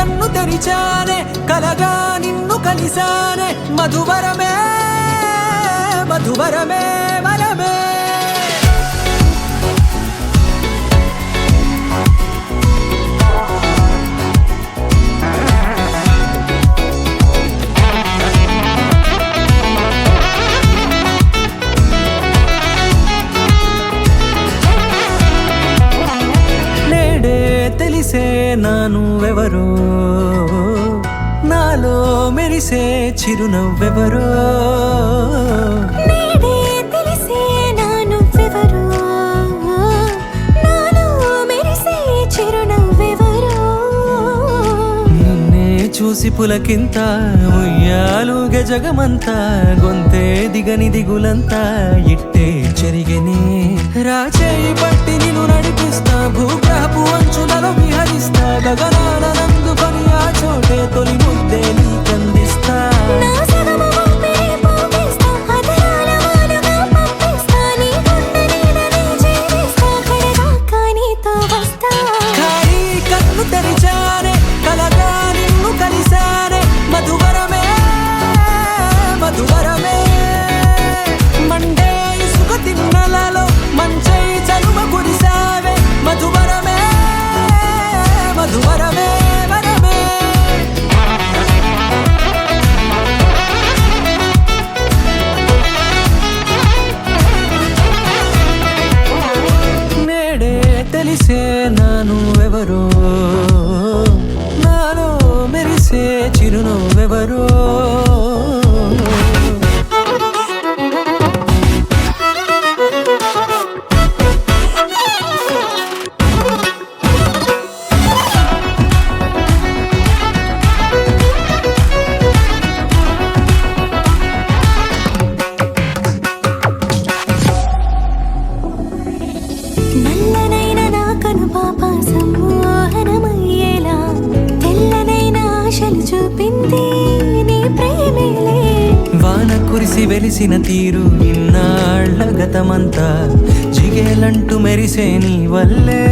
కన్ను తెరిచానే కలగా నిన్ను కలిసానే మధువరమే మధువరమే వరమే తెలిసే నానువెవరో నాలో మెరిసే చిరునవ్వెవరో నేడే తెలిసే నానువెవరో నాలో మెరిసే చిరునవ్వెవరో నిన్నే చూసి పులకింత ఉయ్యాలుగే జగమంతా గొంతే దిగని దిగులంతా ఇట్టే చెరిగనే రాచేయి పట్టి నిన్ను నడిపిస్తా భూగ్రహపు అంచులలో విహరిస్తా గగనాన నందుకొని ఆ చోటే తొలి ముద్దే నీకందిస్తా నా సగము ఊపిరి పోగిస్తా అదరాల వానగా పంపిస్తా నీ గుండె నీడనే జీవిస్తా కడదాకా నీతో వస్తా ఖాళీ కన్ను తెరిచానే కలగా నిన్ను కలిసానే మధువరమే మధువరమే మండే ఇసుక తిన్నలలో మంచై చలువ కురిసావే మధువరమే మధువరమే వరమే నేడే తెలిసే నానువెవరో నాలో మెరిసే చిరునవ్వెవరో నల్లనైన నా కనుపాప సమ్మోహనమయ్యేలా తెల్లనైన ఆశలు చూపింది నీ ప్రేమేలే వాన కురిసి వెలిసిన తీరు ఇన్నాళ్ల గతమంతా జిగేలంటూ మెరిసే నీ వల్లే